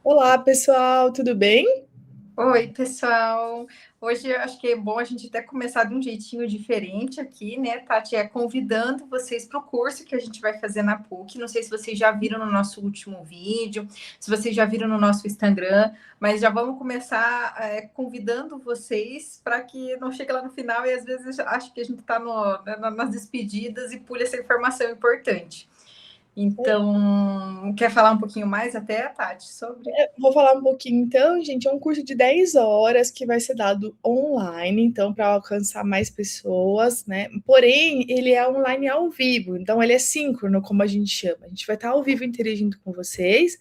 Olá, pessoal, tudo bem? Oi, pessoal. Hoje eu acho que é bom a gente até começar de um jeitinho diferente aqui, né, Tati? Convidando vocês para o curso que a gente vai fazer na PUC. Não sei se vocês já viram no nosso último vídeo, se vocês já viram no nosso Instagram, mas já vamos começar convidando vocês para que não chegue lá no final e às vezes acho que a gente está nas despedidas e pule essa informação importante. Então, quer falar um pouquinho mais até, Tati, sobre? Vou falar um pouquinho então, gente. É um curso de 10 horas que vai ser dado online, então, para alcançar mais pessoas, né? Porém, ele é online ao vivo, então ele é síncrono, como a gente chama. A gente vai estar ao vivo interagindo com vocês.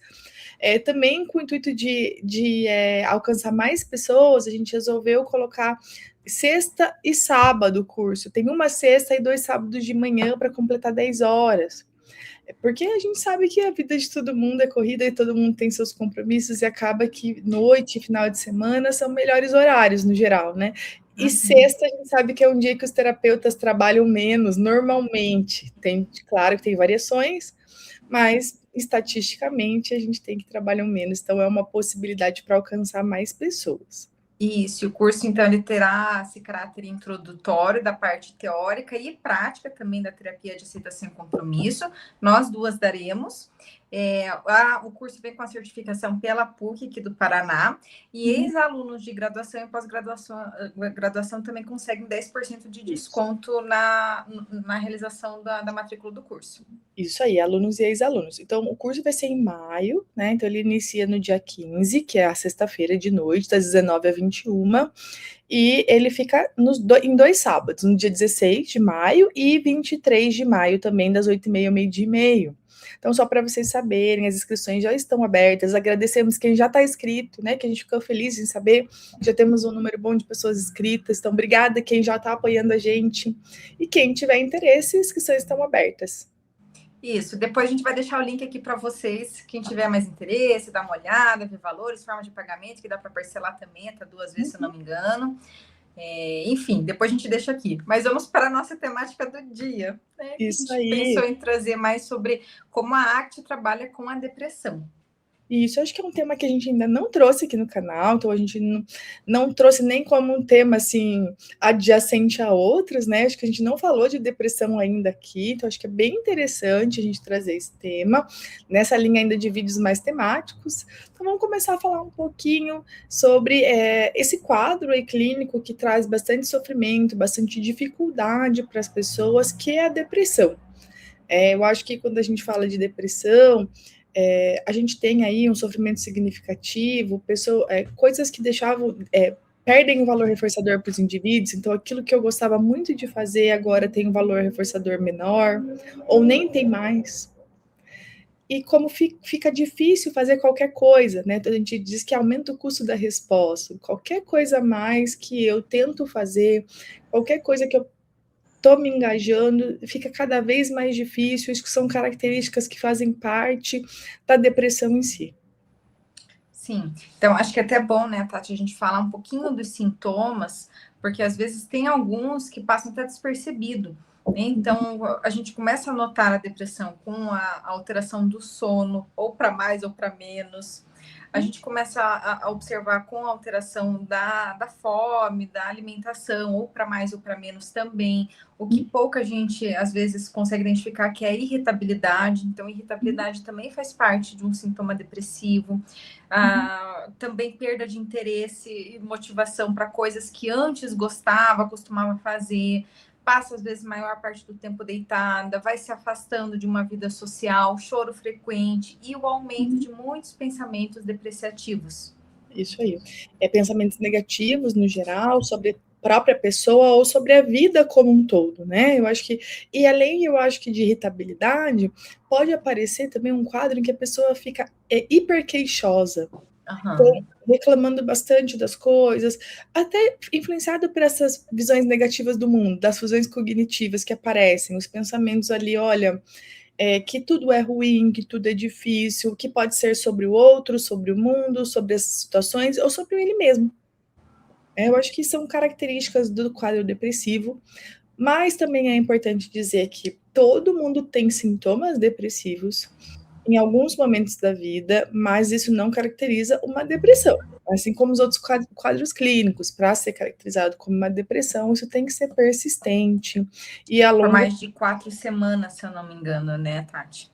Também com o intuito de alcançar mais pessoas, a gente resolveu colocar sexta e sábado o curso. Tem uma sexta e 2 sábados de manhã para completar 10 horas. Porque a gente sabe que a vida de todo mundo é corrida e todo mundo tem seus compromissos e acaba que noite e final de semana são melhores horários no geral, né? E Uhum. sexta a gente sabe que é um dia que os terapeutas trabalham menos, normalmente. Tem, claro que tem variações, mas estatisticamente a gente tem que trabalhar menos, então é uma possibilidade para alcançar mais pessoas. Isso, o curso, então, ele terá esse caráter introdutório da parte teórica e prática também da terapia de aceitação e compromisso. Nós duas daremos. O curso vem com a certificação pela PUC aqui do Paraná, e Uhum. ex-alunos de graduação e pós-graduação graduação também conseguem 10% de Isso. desconto na realização da matrícula do curso. Isso aí, alunos e ex-alunos. Então, o curso vai ser em maio, né? Então, ele inicia no dia 15, que é a sexta-feira de noite, das 19 às 21, e ele fica em 2 sábados, no dia 16 de maio e 23 de maio também, das 8h30 ao meio-dia e meio. Então, só para vocês saberem, as inscrições já estão abertas. Agradecemos quem já está inscrito, né? Que a gente ficou feliz em saber. Já temos um número bom de pessoas inscritas. Então, obrigada quem já está apoiando a gente. E quem tiver interesse, as inscrições estão abertas. Isso, depois a gente vai deixar o link aqui para vocês, quem tiver mais interesse, dar uma olhada, ver valores, forma de pagamento, que dá para parcelar também, até 2 vezes, se eu não me engano. Enfim, depois a gente deixa aqui. Mas vamos para a nossa temática do dia, né? Que a Isso gente pensou aí. em trazer mais sobre como a arte trabalha com a depressão. E isso acho que é um tema que a gente ainda não trouxe aqui no canal, então a gente não trouxe nem como um tema assim adjacente a outros, né? Acho que a gente não falou de depressão ainda aqui, então acho que é bem interessante a gente trazer esse tema nessa linha ainda de vídeos mais temáticos. Então vamos começar a falar um pouquinho sobre esse quadro aí clínico que traz bastante sofrimento, bastante dificuldade para as pessoas, que é a depressão. Eu acho que quando a gente fala de depressão, a gente tem aí um sofrimento significativo, coisas que deixavam, perdem o valor reforçador para os indivíduos, então aquilo que eu gostava muito de fazer agora tem um valor reforçador menor, ou nem tem mais. E como fica difícil fazer qualquer coisa, né? A gente diz que aumenta o custo da resposta. Qualquer coisa a mais que eu tento fazer, qualquer coisa que eu estou me engajando, fica cada vez mais difícil. Isso são características que fazem parte da depressão em si. Sim, então acho que é até bom, né, Tati, a gente falar um pouquinho dos sintomas, porque às vezes tem alguns que passam até despercebido, né? Então a gente começa a notar a depressão com a alteração do sono, ou para mais ou para menos. A gente começa a observar com a alteração da fome, da alimentação, ou para mais ou para menos também. O que pouca gente às vezes consegue identificar que é a irritabilidade. Então, irritabilidade também faz parte de um sintoma depressivo. Também perda de interesse e motivação para coisas que antes gostava, costumava fazer, passa às vezes maior parte do tempo deitada, vai se afastando de uma vida social, choro frequente e o aumento de muitos pensamentos depreciativos. Isso aí. Pensamentos negativos no geral, sobre a própria pessoa ou sobre a vida como um todo, né? Eu acho que, e além, eu acho que de irritabilidade, pode aparecer também um quadro em que a pessoa fica hiperqueixosa, então, Uhum. reclamando bastante das coisas, até influenciado por essas visões negativas do mundo, das fusões cognitivas que aparecem, os pensamentos ali, olha, que tudo é ruim, que tudo é difícil, que pode ser sobre o outro, sobre o mundo, sobre as situações ou sobre ele mesmo. Eu acho que são características do quadro depressivo, mas também é importante dizer que todo mundo tem sintomas depressivos, em alguns momentos da vida, mas isso não caracteriza uma depressão. Assim como os outros quadros clínicos, para ser caracterizado como uma depressão, isso tem que ser persistente e a Por longo. mais de 4 semanas, se eu não me engano, né, Tati?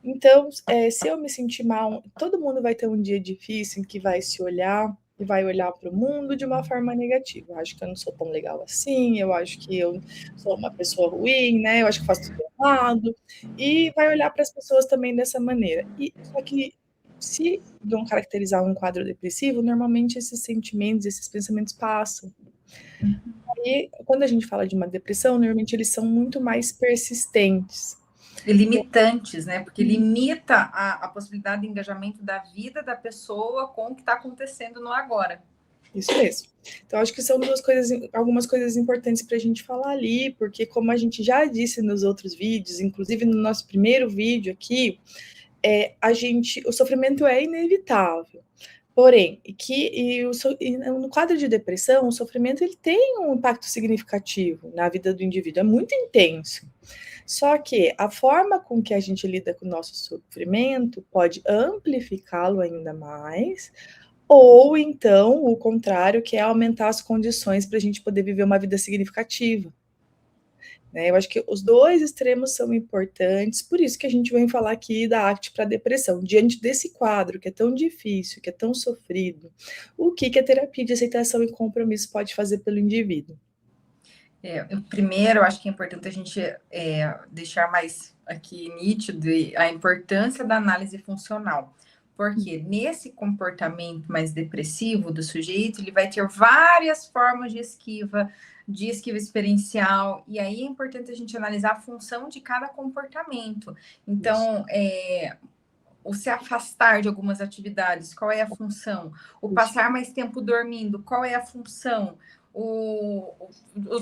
Então, se eu me sentir mal, todo mundo vai ter um dia difícil em que vai se olhar e vai olhar para o mundo de uma forma negativa. Eu acho que eu não sou tão legal assim, eu acho que eu sou uma pessoa ruim, né? Eu acho que faço tudo errado. E vai olhar para as pessoas também dessa maneira. E só que se vão caracterizar um quadro depressivo, normalmente esses sentimentos, esses pensamentos passam. E quando a gente fala de uma depressão, normalmente eles são muito mais persistentes. E limitantes, né? Porque limita a possibilidade de engajamento da vida da pessoa com o que está acontecendo no agora. Isso mesmo. Então, acho que são algumas coisas importantes para a gente falar ali, porque como a gente já disse nos outros vídeos, inclusive no nosso primeiro vídeo aqui, o sofrimento é inevitável. Porém, no quadro de depressão, o sofrimento ele tem um impacto significativo na vida do indivíduo, é muito intenso. Só que a forma com que a gente lida com o nosso sofrimento pode amplificá-lo ainda mais, ou então o contrário, que é aumentar as condições para a gente poder viver uma vida significativa. Né? Eu acho que os dois extremos são importantes, por isso que a gente vem falar aqui da arte para a depressão. Diante desse quadro que é tão difícil, que é tão sofrido, o que a terapia de aceitação e compromisso pode fazer pelo indivíduo? Primeiro, eu acho que é importante a gente deixar mais aqui nítido a importância da análise funcional. Porque nesse comportamento mais depressivo do sujeito, ele vai ter várias formas de esquiva experiencial, e aí é importante a gente analisar a função de cada comportamento. Então, o se afastar de algumas atividades, qual é a função? O passar mais tempo dormindo, qual é a função? O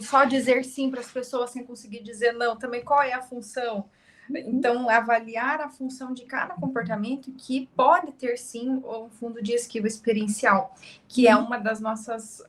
só dizer sim para as pessoas sem conseguir dizer não, também qual é a função? Então, avaliar a função de cada comportamento que pode ter, sim, um fundo de esquiva experiencial, que é uma das nossas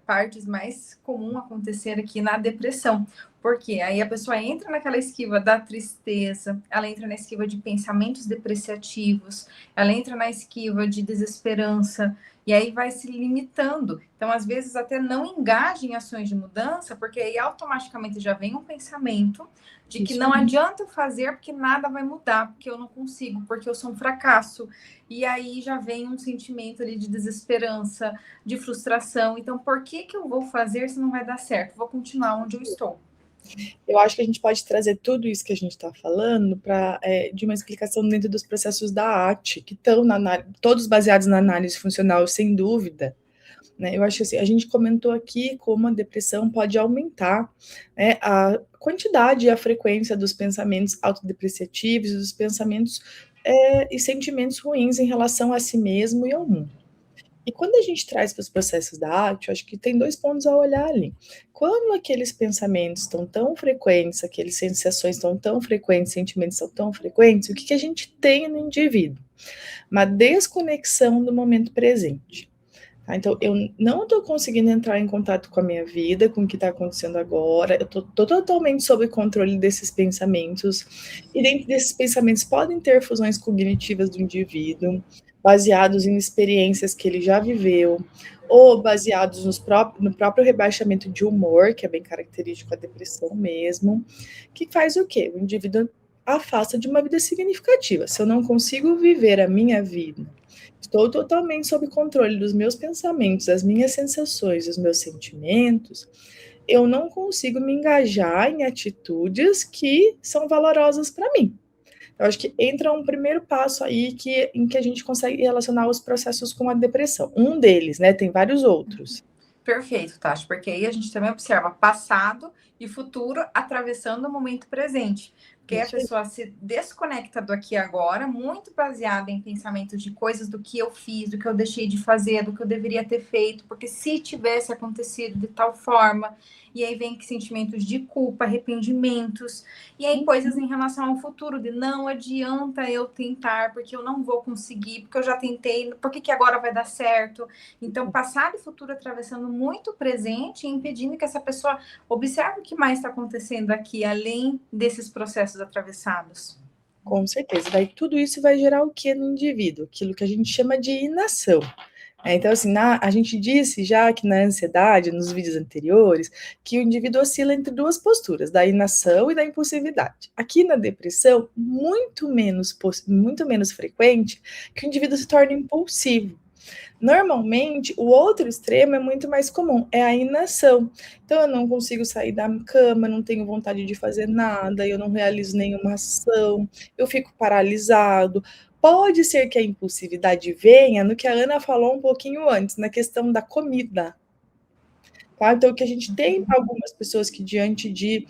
partes mais comum acontecer aqui na depressão. Porque aí a pessoa entra naquela esquiva da tristeza, ela entra na esquiva de pensamentos depreciativos, ela entra na esquiva de desesperança, e aí vai se limitando. Então, às vezes, até não engaja em ações de mudança, porque aí automaticamente já vem um pensamento de que não adianta eu fazer porque nada vai mudar, porque eu não consigo, porque eu sou um fracasso. E aí já vem um sentimento ali de desesperança, de frustração. Então, por que eu vou fazer se não vai dar certo? Vou continuar onde eu estou. Eu acho que a gente pode trazer tudo isso que a gente está falando de uma explicação dentro dos processos da arte, que estão todos baseados na análise funcional, sem dúvida. Né? Eu acho que assim, a gente comentou aqui como a depressão pode aumentar, né, a quantidade e a frequência dos pensamentos autodepreciativos, dos pensamentos e sentimentos ruins em relação a si mesmo e ao mundo. E quando a gente traz para os processos da arte, eu acho que tem dois pontos a olhar ali. Quando aqueles pensamentos estão tão frequentes, aquelas sensações estão tão frequentes, sentimentos estão tão frequentes, o que a gente tem no indivíduo? Uma desconexão do momento presente. Tá? Então, eu não estou conseguindo entrar em contato com a minha vida, com o que está acontecendo agora, eu estou totalmente sob controle desses pensamentos, e dentro desses pensamentos podem ter fusões cognitivas do indivíduo, baseados em experiências que ele já viveu, ou baseados no próprio rebaixamento de humor, que é bem característico da depressão mesmo, que faz o quê? O indivíduo afasta de uma vida significativa. Se eu não consigo viver a minha vida, estou totalmente sob controle dos meus pensamentos, das minhas sensações, dos meus sentimentos, eu não consigo me engajar em atitudes que são valorosas para mim. Eu acho que entra um primeiro passo aí em que a gente consegue relacionar os processos com a depressão. Um deles, né? Tem vários outros. Perfeito, Tati, porque aí a gente também observa passado e futuro atravessando o momento presente. Porque aí a pessoa se desconecta do aqui e agora, muito baseada em pensamentos de coisas do que eu fiz, do que eu deixei de fazer, do que eu deveria ter feito, porque se tivesse acontecido de tal forma, e aí vem sentimentos de culpa, arrependimentos, e aí coisas em relação ao futuro, de não adianta eu tentar, porque eu não vou conseguir, porque eu já tentei, por que agora vai dar certo? Então, passado e futuro atravessando muito presente e impedindo que essa pessoa observe o que mais está acontecendo aqui, além desses processos atravessados. Com certeza. Daí tudo isso vai gerar o que no indivíduo? Aquilo que a gente chama de inação. Então, assim, a gente disse já que na ansiedade, nos vídeos anteriores, que o indivíduo oscila entre duas posturas, da inação e da impulsividade. Aqui na depressão, muito menos frequente que o indivíduo se torne impulsivo. Normalmente, o outro extremo é muito mais comum, é a inação. Então, eu não consigo sair da cama, não tenho vontade de fazer nada, eu não realizo nenhuma ação, eu fico paralisado. Pode ser que a impulsividade venha no que a Ana falou um pouquinho antes, na questão da comida. Tá? Então, que a gente tem algumas pessoas que, diante de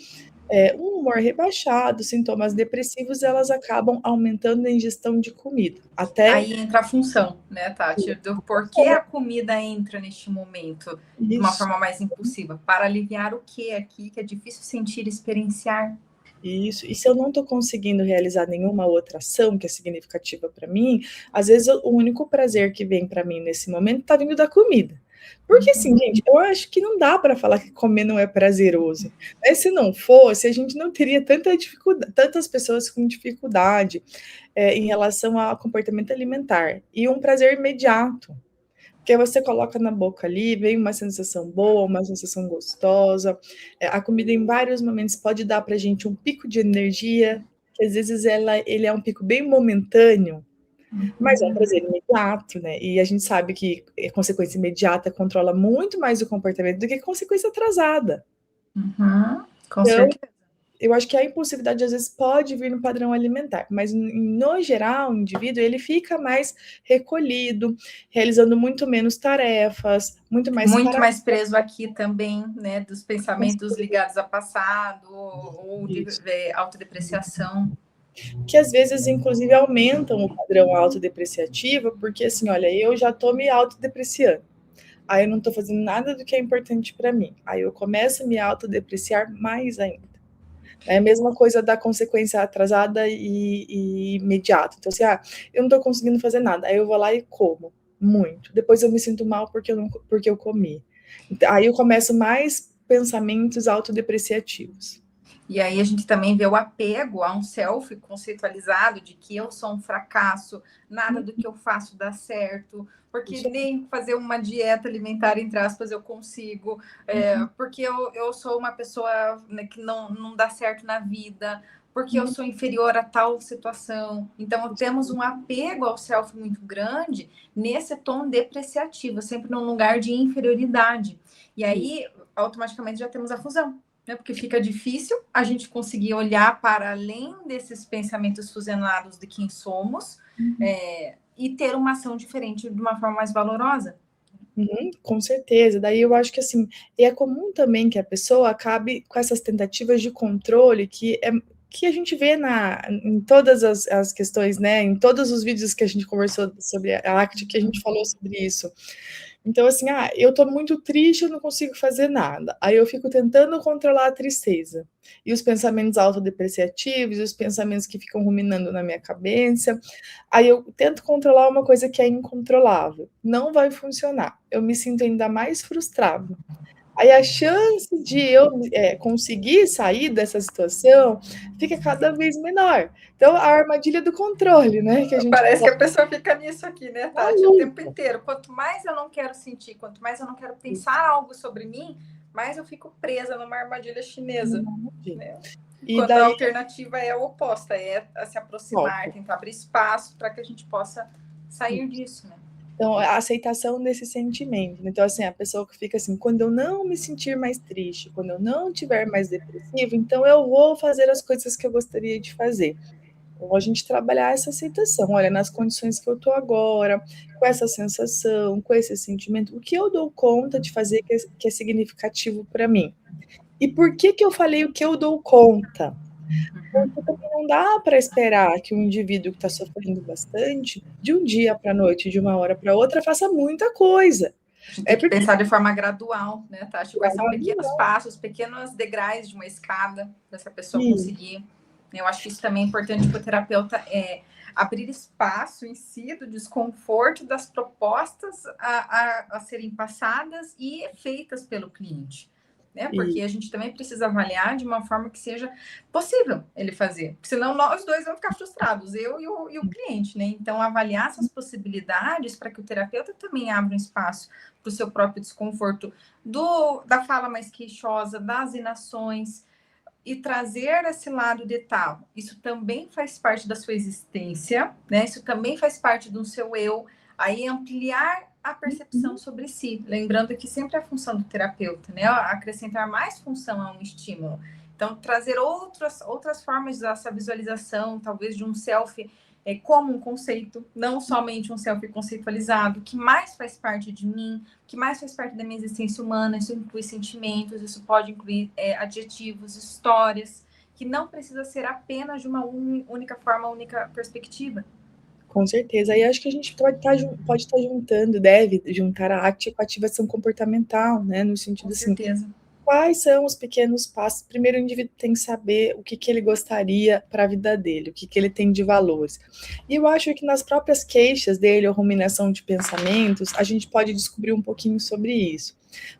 um humor rebaixado, sintomas depressivos, elas acabam aumentando a ingestão de comida. Aí entra a função, né, Tati? Do porquê a comida entra neste momento de uma forma mais impulsiva. Para aliviar o que aqui, que é difícil sentir, experienciar. Isso. E se eu não estou conseguindo realizar nenhuma outra ação que é significativa para mim, às vezes o único prazer que vem para mim nesse momento está vindo da comida. Porque assim, gente, eu acho que não dá para falar que comer não é prazeroso. Mas se não fosse, a gente não teria tantas pessoas com dificuldade em relação ao comportamento alimentar. E um prazer imediato. Porque você coloca na boca ali, vem uma sensação boa, uma sensação gostosa. A comida, em vários momentos, pode dar para a gente um pico de energia, que às vezes ele é um pico bem momentâneo, mas é um prazer imediato, né? E a gente sabe que a consequência imediata controla muito mais o comportamento do que a consequência atrasada. Com certeza. Eu acho que a impulsividade às vezes pode vir no padrão alimentar, mas no geral o indivíduo ele fica mais recolhido, realizando muito menos tarefas, muito mais preso aqui também, né, dos pensamentos ligados ao passado ou de autodepreciação. Que às vezes, inclusive, aumentam o padrão autodepreciativo, porque assim, olha, eu já estou me autodepreciando. Aí eu não estou fazendo nada do que é importante para mim. Aí eu começo a me autodepreciar mais ainda. É a mesma coisa da consequência atrasada e imediata. Então, assim, eu não estou conseguindo fazer nada. Aí eu vou lá e como muito. Depois eu me sinto mal porque eu comi. Aí eu começo mais pensamentos autodepreciativos. E aí a gente também vê o apego a um self conceitualizado de que eu sou um fracasso, nada do que eu faço dá certo, porque nem fazer uma dieta alimentar, entre aspas, eu consigo, porque eu sou uma pessoa, né, que não dá certo na vida, porque eu sou inferior a tal situação. Então, temos um apego ao self muito grande nesse tom depreciativo, sempre num lugar de inferioridade. E aí, automaticamente, já temos a fusão. Porque fica difícil a gente conseguir olhar para além desses pensamentos fusionados de quem somos e ter uma ação diferente de uma forma mais valorosa. Com certeza. Daí eu acho que assim, é comum também que a pessoa acabe com essas tentativas de controle que a gente vê em todas as questões, né? Em todos os vídeos que a gente conversou sobre a ACT, que a gente falou sobre isso. Então, assim, eu tô muito triste, eu não consigo fazer nada. Aí eu fico tentando controlar a tristeza. E os pensamentos autodepreciativos, os pensamentos que ficam ruminando na minha cabeça. Aí eu tento controlar uma coisa que é incontrolável. Não vai funcionar. Eu me sinto ainda mais frustrado. Aí a chance de eu conseguir sair dessa situação fica cada vez menor. Então, a armadilha do controle, né? Parece que a pessoa fica nisso aqui, né, Tati? O tempo inteiro. Quanto mais eu não quero sentir, quanto mais eu não quero pensar algo sobre mim, mais eu fico presa numa armadilha chinesa. Né? Enquanto a alternativa é a oposta, é se aproximar, tentar abrir espaço para que a gente possa sair disso, né? Então, a aceitação desse sentimento. Então, assim, a pessoa que fica assim, quando eu não me sentir mais triste, quando eu não estiver mais depressivo, então eu vou fazer as coisas que eu gostaria de fazer. Então, a gente trabalhar essa aceitação. Olha, nas condições que eu estou agora, com essa sensação, com esse sentimento, o que eu dou conta de fazer que é significativo para mim? E por que eu falei o que eu dou conta? Porque também não dá para esperar que um indivíduo que está sofrendo bastante, de um dia para a noite, de uma hora para outra, faça muita coisa. A gente tem que pensar de forma gradual, né, Tati? Quais são pequenos passos, pequenos degraus de uma escada para essa pessoa conseguir. Eu acho que isso também é importante para o terapeuta, abrir espaço em si do desconforto das propostas a serem passadas e feitas pelo cliente. né? E Porque a gente também precisa avaliar de uma forma que seja possível ele fazer. Senão nós dois vamos ficar frustrados, eu e o cliente, né? Então, avaliar essas possibilidades para que o terapeuta também abra um espaço para o seu próprio desconforto da fala mais queixosa, das inações, e trazer esse lado de tal. Isso também faz parte da sua existência, né? Isso também faz parte do seu eu. Aí ampliar a percepção sobre si. Lembrando que sempre é a função do terapeuta, né? Acrescentar mais função a um estímulo. Então, trazer outras formas dessa visualização, talvez de um self como um conceito, não somente um self conceitualizado, que mais faz parte de mim, que mais faz parte da minha existência humana. Isso inclui sentimentos, isso pode incluir adjetivos, histórias, que não precisa ser apenas de uma única forma, única perspectiva. com certeza. Aí acho que a gente pode estar juntando, deve juntar a arte com a ativação comportamental, né? No sentido Com assim, certeza. quais são os pequenos passos? Primeiro, o indivíduo tem que saber o que, que ele gostaria para a vida dele, o que, que ele tem de valores. E eu acho que nas próprias queixas dele, ou ruminação de pensamentos, a gente pode descobrir um pouquinho sobre isso.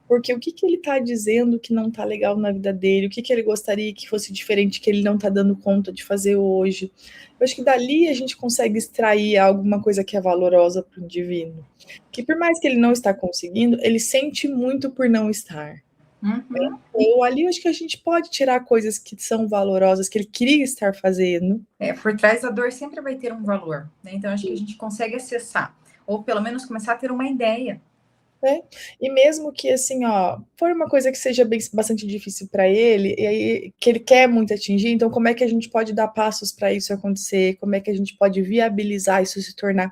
Porque o que, que ele está dizendo que não está legal na vida dele, o que, que ele gostaria que fosse diferente, que ele não está dando conta de fazer hoje. Eu acho que dali a gente consegue extrair alguma coisa que é valorosa para o indivíduo. Que por mais que ele não está conseguindo, ele sente muito por não estar. Uhum. Ou ali eu acho que a gente pode tirar coisas que são valorosas, que ele queria estar fazendo. Por trás da dor sempre vai ter um valor, né? Então acho que a gente consegue acessar, ou pelo menos começar a ter uma ideia. Né? E mesmo que assim, ó, for uma coisa que seja bastante difícil para ele, e aí que ele quer muito atingir, então como é que a gente pode dar passos para isso acontecer? Como é que a gente pode viabilizar isso se tornar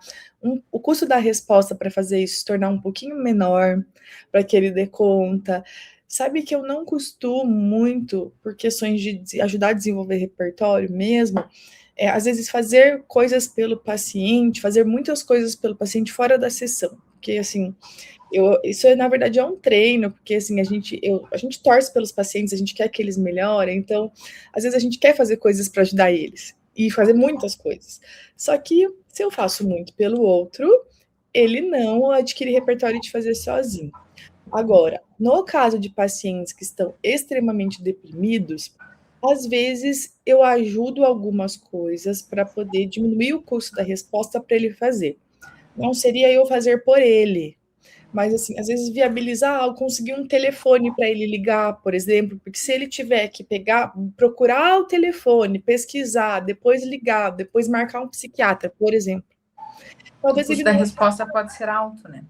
o custo da resposta para fazer isso se tornar um pouquinho menor, para que ele dê conta? Sabe que eu não costumo muito, por questões de ajudar a desenvolver repertório mesmo, às vezes fazer coisas pelo paciente, fazer muitas coisas pelo paciente fora da sessão, porque assim isso, na verdade, é um treino, porque assim, a gente torce pelos pacientes, a gente quer que eles melhorem, então, às vezes a gente quer fazer coisas para ajudar eles, e fazer muitas coisas. Só que, se eu faço muito pelo outro, ele não adquire repertório de fazer sozinho. Agora, no caso de pacientes que estão extremamente deprimidos, às vezes eu ajudo algumas coisas para poder diminuir o custo da resposta para ele fazer. Não seria eu fazer por ele, mas, assim, às vezes viabilizar algo, conseguir um telefone para ele ligar, por exemplo, porque se ele tiver que pegar, procurar o telefone, pesquisar, depois ligar, depois marcar um psiquiatra, por exemplo. O Talvez custo ele da não. resposta pode ser alto, né?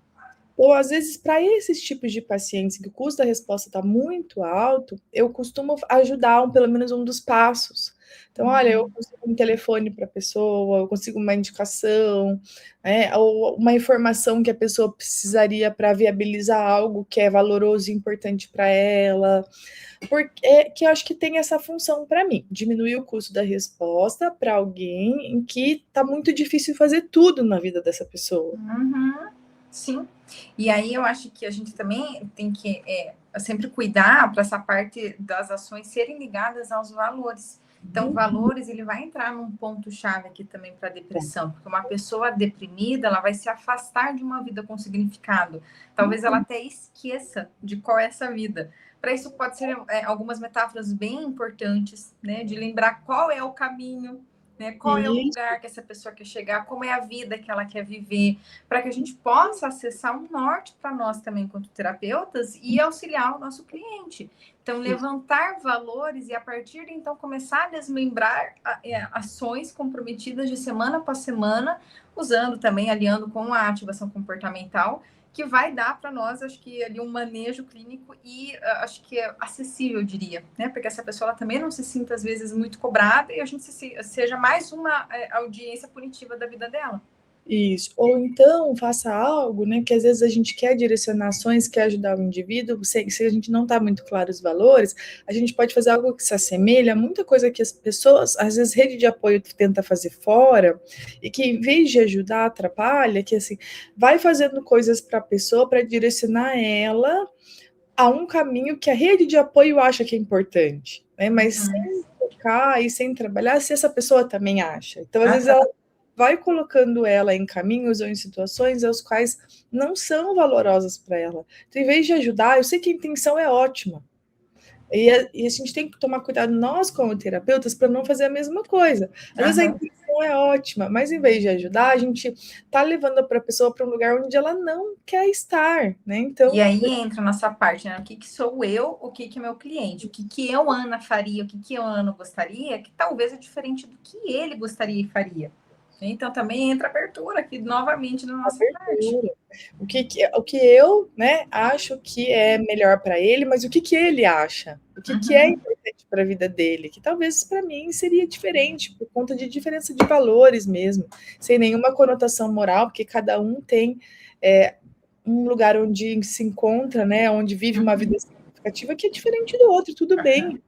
Ou às vezes, para esses tipos de pacientes que o custo da resposta está muito alto, eu costumo ajudar pelo menos um dos passos. Então, olha, eu consigo um telefone para a pessoa, eu consigo uma indicação, né, ou uma informação que a pessoa precisaria para viabilizar algo que é valoroso e importante para ela, porque que eu acho que tem essa função para mim, diminuir o custo da resposta para alguém em que está muito difícil fazer tudo na vida dessa pessoa. Uhum. Sim. E aí eu acho que a gente também tem que sempre cuidar para essa parte das ações serem ligadas aos valores. Então, valores, ele vai entrar num ponto-chave aqui também para a depressão, porque uma pessoa deprimida, ela vai se afastar de uma vida com significado. Talvez ela até esqueça de qual é essa vida. Para isso, pode ser algumas metáforas bem importantes, né? De lembrar qual é o caminho, né? Qual é o lugar que essa pessoa quer chegar, como é a vida que ela quer viver, para que a gente possa acessar um norte para nós também, enquanto terapeutas, e auxiliar o nosso cliente. Então, levantar valores e, a partir de então, começar a desmembrar ações comprometidas de semana após semana, usando também, aliando com a ativação comportamental, que vai dar para nós, acho que ali um manejo clínico e acho que é acessível, eu diria, né? Porque essa pessoa ela também não se sinta, às vezes, muito cobrada e a gente seja mais uma audiência punitiva da vida dela. Isso. Ou então faça algo, né? Que às vezes a gente quer direcionar ações, quer ajudar o indivíduo, se a gente não está muito claro os valores, a gente pode fazer algo que se assemelha a muita coisa que as pessoas, às vezes, rede de apoio tenta fazer fora, e que em vez de ajudar, atrapalha, que assim, vai fazendo coisas para a pessoa para direcionar ela a um caminho que a rede de apoio acha que é importante, né? Mas sem tocar e sem trabalhar se essa pessoa também acha. Então, às vezes, ela vai colocando ela em caminhos ou em situações aos quais não são valorosas para ela. Então, em vez de ajudar, eu sei que a intenção é ótima, E a gente tem que tomar cuidado, nós como terapeutas, para não fazer a mesma coisa. Às vezes a intenção é ótima, mas em vez de ajudar, a gente está levando para a pessoa para um lugar onde ela não quer estar, né? Então, e aí entra a nossa parte, né? O que sou eu, o que é meu cliente, o que eu, Ana, faria, o que eu, Ana, gostaria, que talvez é diferente do que ele gostaria e faria. Então também entra a abertura aqui novamente na nossa parte. O que eu, né, acho que é melhor para ele, mas o que ele acha? O que é importante para a vida dele? Que talvez para mim seria diferente, por conta de diferença de valores mesmo, sem nenhuma conotação moral, porque cada um tem um lugar onde se encontra, né, onde vive uma vida significativa que é diferente do outro, tudo bem.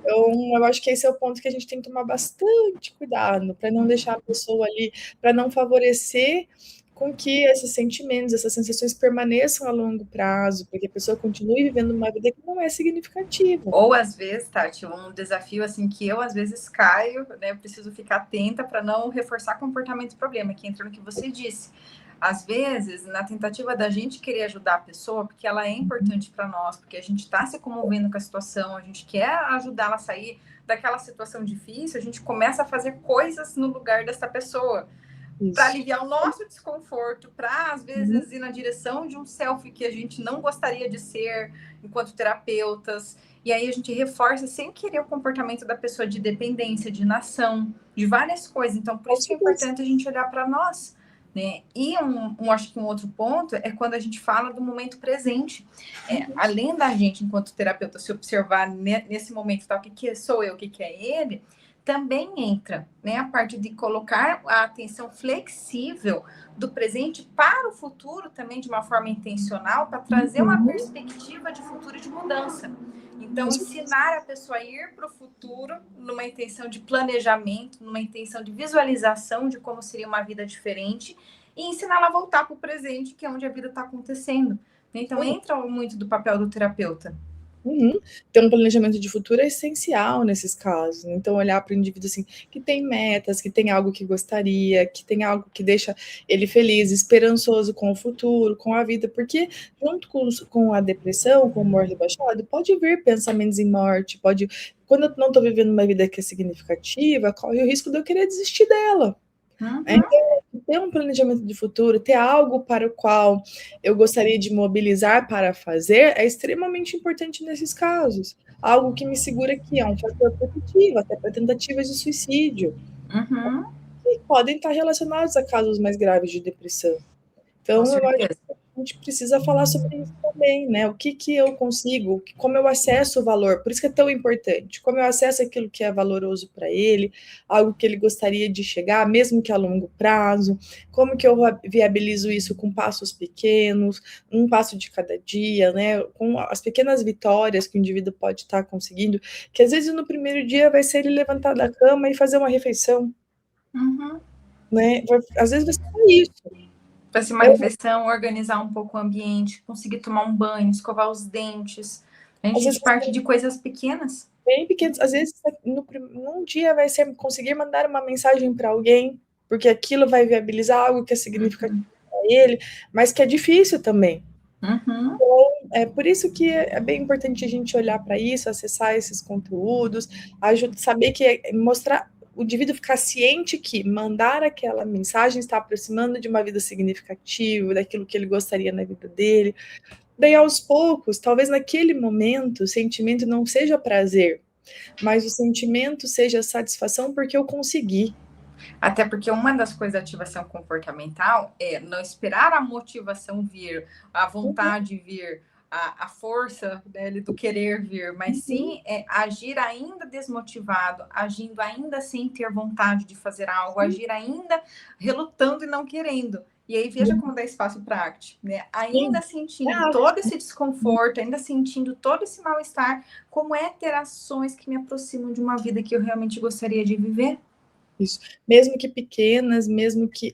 Então, eu acho que esse é o ponto que a gente tem que tomar bastante cuidado, para não deixar a pessoa ali, para não favorecer com que esses sentimentos, essas sensações permaneçam a longo prazo, para que a pessoa continue vivendo uma vida que não é significativa. Ou às vezes, Tati, um desafio assim que eu às vezes caio, né? Eu preciso ficar atenta para não reforçar comportamento e problema, que entra no que você disse. Às vezes, na tentativa da gente querer ajudar a pessoa, porque ela é importante para nós, porque a gente está se comovendo com a situação, a gente quer ajudá-la a sair daquela situação difícil, a gente começa a fazer coisas no lugar dessa pessoa para aliviar o nosso desconforto, para às vezes ir na direção de um self que a gente não gostaria de ser enquanto terapeutas. E aí a gente reforça sem querer o comportamento da pessoa de dependência, de inação, de várias coisas. Então, por isso que é importante a gente olhar para nós. Né? E acho que um outro ponto é quando a gente fala do momento presente. Além da gente, enquanto terapeuta, se observar nesse momento, tá, o que sou eu, o que é ele, também entra, né, a parte de colocar a atenção flexível do presente para o futuro também de uma forma intencional, para trazer uma perspectiva de futuro e de mudança. Então, ensinar a pessoa a ir para o futuro numa intenção de planejamento, numa intenção de visualização de como seria uma vida diferente e ensinar ela a voltar para o presente, que é onde a vida está acontecendo. Então, entra muito do papel do terapeuta. Ter um planejamento de futuro é essencial nesses casos. Então, olhar para o indivíduo assim, que tem metas, que tem algo que gostaria, que tem algo que deixa ele feliz, esperançoso com o futuro, com a vida, porque junto com a depressão, com o humor rebaixado, pode vir pensamentos em morte, quando eu não estou vivendo uma vida que é significativa, corre o risco de eu querer desistir dela. Então, ter um planejamento de futuro, ter algo para o qual eu gostaria de mobilizar para fazer, é extremamente importante nesses casos. Algo que me segura que é um fator protettivo, até para tentativas de suicídio, que podem estar relacionados a casos mais graves de depressão. Então, eu acho que a gente precisa falar sobre isso também, né? O que eu consigo, como eu acesso o valor, por isso que é tão importante, como eu acesso aquilo que é valoroso para ele, algo que ele gostaria de chegar, mesmo que a longo prazo, como que eu viabilizo isso com passos pequenos, um passo de cada dia, né? Com as pequenas vitórias que o indivíduo pode estar conseguindo, que às vezes no primeiro dia vai ser ele levantar da cama e fazer uma refeição, né? Às vezes vai ser isso. Vai ser uma refeição, organizar um pouco o ambiente, conseguir tomar um banho, escovar os dentes. A gente parte de coisas pequenas. Bem pequenas. Às vezes, num dia vai ser conseguir mandar uma mensagem para alguém, porque aquilo vai viabilizar algo que é significativo para ele, mas que é difícil também. Então, é por isso que é bem importante a gente olhar para isso, acessar esses conteúdos, saber que mostrar o indivíduo ficar ciente que mandar aquela mensagem está aproximando de uma vida significativa, daquilo que ele gostaria na vida dele. Daí, aos poucos, talvez naquele momento, o sentimento não seja prazer, mas o sentimento seja satisfação porque eu consegui. Até porque uma das coisas da ativação comportamental é não esperar a motivação vir, a vontade vir, a força, né, do querer vir, mas sim agir ainda desmotivado, agindo ainda sem ter vontade de fazer algo, agir ainda relutando e não querendo. E aí veja como dá espaço para a arte, né? Ainda sentindo todo esse desconforto, ainda sentindo todo esse mal-estar, como é ter ações que me aproximam de uma vida que eu realmente gostaria de viver? Isso. Mesmo que pequenas, mesmo que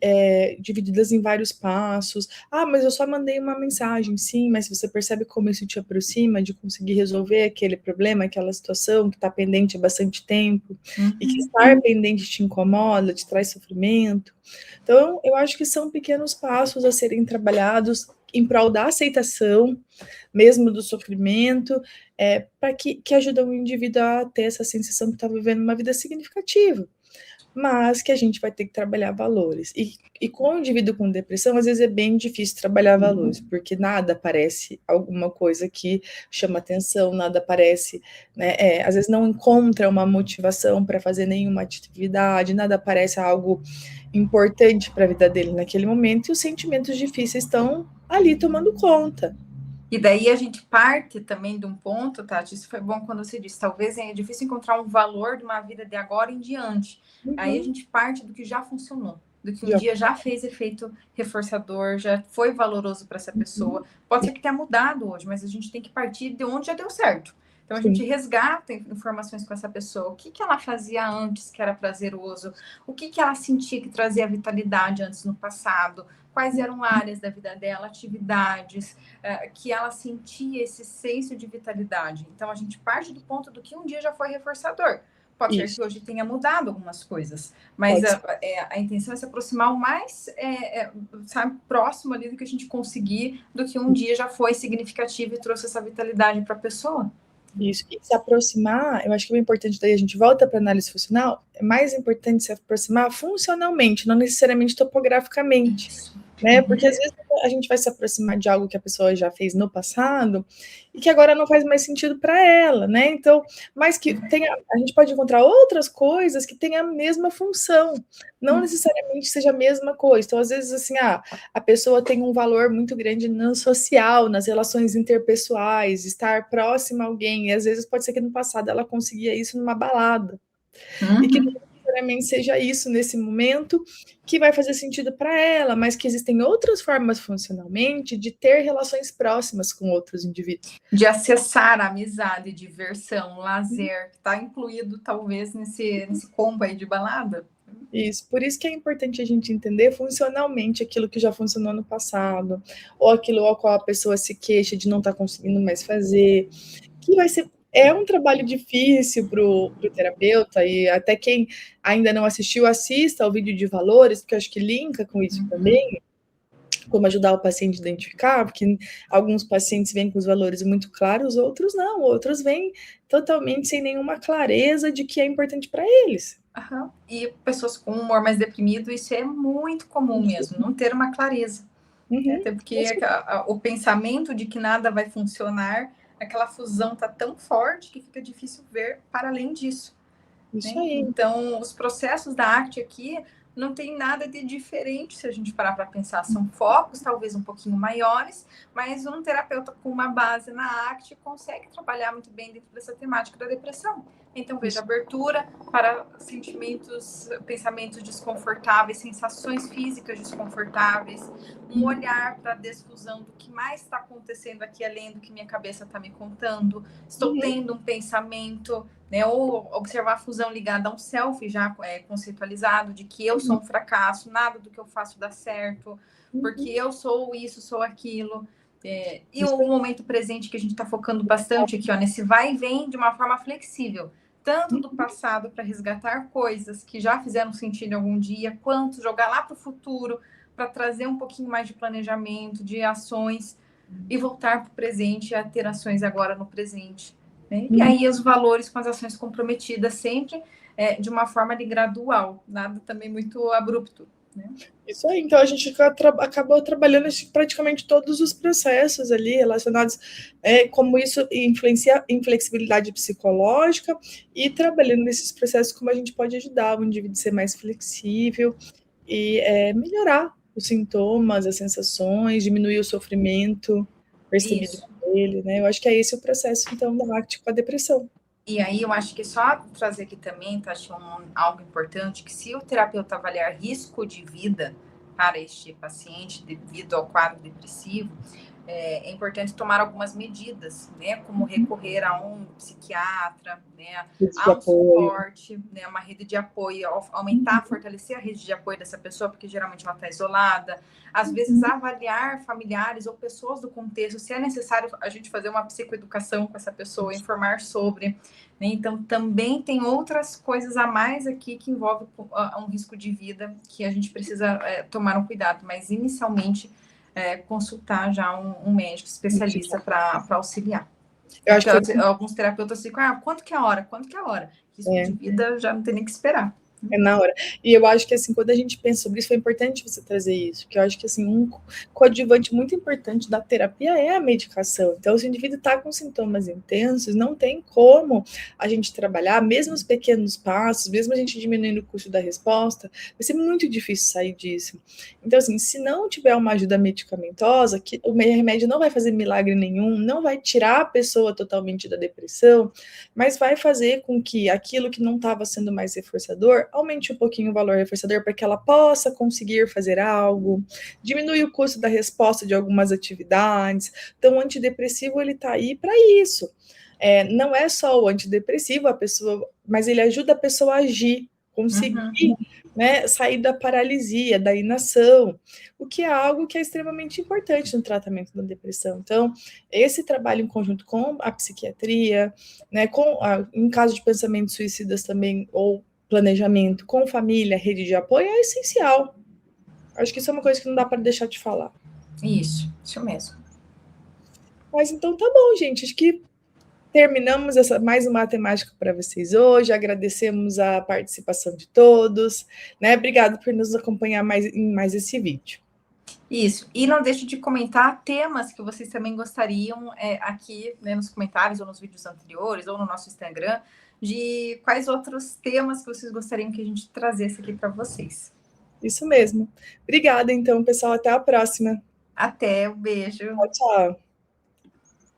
divididas em vários passos. Ah, mas eu só mandei uma mensagem, sim, mas você percebe como isso te aproxima de conseguir resolver aquele problema, aquela situação que está pendente há bastante tempo, e que estar pendente te incomoda, te traz sofrimento. Então, eu acho que são pequenos passos a serem trabalhados em prol da aceitação, mesmo do sofrimento, para que ajudam o indivíduo a ter essa sensação que está vivendo uma vida significativa, mas que a gente vai ter que trabalhar valores. E com o indivíduo com depressão, às vezes é bem difícil trabalhar valores, porque nada parece alguma coisa que chama atenção, nada parece, né, às vezes não encontra uma motivação para fazer nenhuma atividade, nada parece algo importante para a vida dele naquele momento, e os sentimentos difíceis estão ali tomando conta. E daí a gente parte também de um ponto, Tati, isso foi bom quando você disse, talvez é difícil encontrar um valor de uma vida de agora em diante. Aí a gente parte do que já funcionou, do que um dia já fez efeito reforçador, já foi valoroso para essa pessoa. Pode ser que tenha mudado hoje, mas a gente tem que partir de onde já deu certo. Então, a gente resgata informações com essa pessoa. O que ela fazia antes que era prazeroso? O que ela sentia que trazia vitalidade antes no passado? Quais eram áreas da vida dela, atividades, que ela sentia esse senso de vitalidade. Então, a gente parte do ponto do que um dia já foi reforçador. Pode ser que hoje tenha mudado algumas coisas, mas a intenção é se aproximar o mais sabe, próximo ali do que a gente conseguir, do que um dia já foi significativo e trouxe essa vitalidade para a pessoa. Isso, e se aproximar, eu acho que é importante, daí a gente volta para a análise funcional, é mais importante se aproximar funcionalmente, não necessariamente topograficamente. Isso. Né? Porque às vezes a gente vai se aproximar de algo que a pessoa já fez no passado e que agora não faz mais sentido para ela, né? Então, mas que tenha, a gente pode encontrar outras coisas que tenham a mesma função, não necessariamente seja a mesma coisa. Então, às vezes, assim, a pessoa tem um valor muito grande no social, nas relações interpessoais, estar próxima a alguém, e às vezes pode ser que no passado ela conseguia isso numa balada, e que não necessariamente seja isso nesse momento que vai fazer sentido para ela, mas que existem outras formas funcionalmente de ter relações próximas com outros indivíduos. De acessar a amizade, diversão, lazer, que está incluído talvez nesse combo aí de balada. Isso, por isso que é importante a gente entender funcionalmente aquilo que já funcionou no passado, ou aquilo ao qual a pessoa se queixa de não estar conseguindo mais fazer, que vai ser um trabalho difícil para o terapeuta, e até quem ainda não assistiu, assista ao vídeo de valores, porque eu acho que linka com isso também, como ajudar o paciente a identificar, porque alguns pacientes vêm com os valores muito claros, outros não, outros vêm totalmente sem nenhuma clareza de que é importante para eles. E pessoas com humor mais deprimido, isso é muito comum mesmo, não ter uma clareza. Até porque o pensamento de que nada vai funcionar, aquela fusão está tão forte que fica difícil ver para além disso. Isso aí. Então, os processos da arte aqui não tem nada de diferente se a gente parar para pensar. São focos talvez um pouquinho maiores, mas um terapeuta com uma base na arte consegue trabalhar muito bem dentro dessa temática da depressão. Então, veja, abertura para sentimentos, pensamentos desconfortáveis, sensações físicas desconfortáveis, um olhar para a desfusão do que mais está acontecendo aqui além do que minha cabeça está me contando. Estou tendo um pensamento, né, ou observar a fusão ligada a um self já conceitualizado, de que eu sou um fracasso, nada do que eu faço dá certo, porque eu sou isso, sou aquilo. E o momento presente que a gente está focando bastante aqui, ó, nesse vai e vem de uma forma flexível, tanto do passado para resgatar coisas que já fizeram sentido em algum dia, quanto jogar lá para o futuro para trazer um pouquinho mais de planejamento, de ações, e voltar para o presente, a ter ações agora no presente. Né? E aí os valores com as ações comprometidas sempre de uma forma de gradual, nada também muito abrupto. Né? Isso aí, então a gente acabou trabalhando praticamente todos os processos ali relacionados como isso influencia em flexibilidade psicológica, e trabalhando nesses processos como a gente pode ajudar o indivíduo a ser mais flexível e melhorar os sintomas, as sensações, diminuir o sofrimento percebido dele, né? Eu acho que é esse o processo, então, da arte com a depressão. E aí eu acho que só trazer aqui também, tá, algo importante, que se o terapeuta avaliar risco de vida para este paciente devido ao quadro depressivo, é importante tomar algumas medidas, né? Como recorrer a um psiquiatra, né? A um suporte, né? Uma rede de apoio, aumentar, fortalecer a rede de apoio dessa pessoa, porque geralmente ela está isolada. Às vezes, avaliar familiares ou pessoas do contexto, se é necessário a gente fazer uma psicoeducação com essa pessoa, informar sobre. Né? Então, também tem outras coisas a mais aqui que envolvem um risco de vida que a gente precisa tomar um cuidado, mas inicialmente consultar já um médico especialista para auxiliar. Eu acho que alguns terapeutas ficam, quanto que é a hora? Quanto que é a hora? Risco de vida já não tem nem que esperar. É na hora. E eu acho que, assim, quando a gente pensa sobre isso, foi importante você trazer isso, porque eu acho que, assim, um coadjuvante muito importante da terapia é a medicação. Então, se o indivíduo está com sintomas intensos, não tem como a gente trabalhar, mesmo os pequenos passos, mesmo a gente diminuindo o custo da resposta, vai ser muito difícil sair disso. Então, assim, se não tiver uma ajuda medicamentosa, que o remédio não vai fazer milagre nenhum, não vai tirar a pessoa totalmente da depressão, mas vai fazer com que aquilo que não estava sendo mais reforçador aumente um pouquinho o valor reforçador para que ela possa conseguir fazer algo, diminui o custo da resposta de algumas atividades. Então, o antidepressivo, ele está aí para isso. Não é só o antidepressivo, a pessoa, mas ele ajuda a pessoa a agir, conseguir sair da paralisia, da inação, o que é algo que é extremamente importante no tratamento da depressão. Então, esse trabalho em conjunto com a psiquiatria, né, em caso de pensamentos suicidas também, ou planejamento com família, rede de apoio, é essencial. Acho que isso é uma coisa que não dá para deixar de falar. Isso mesmo. Mas então tá bom, gente. Acho que terminamos mais uma temática para vocês hoje. Agradecemos a participação de todos, né? Obrigado por nos acompanhar em mais esse vídeo. Isso. E não deixe de comentar temas que vocês também gostariam aqui, né, nos comentários ou nos vídeos anteriores ou no nosso Instagram, de quais outros temas que vocês gostariam que a gente trazesse aqui para vocês. Isso mesmo. Obrigada, então, pessoal. Até a próxima. Até, um beijo. Tchau, tchau.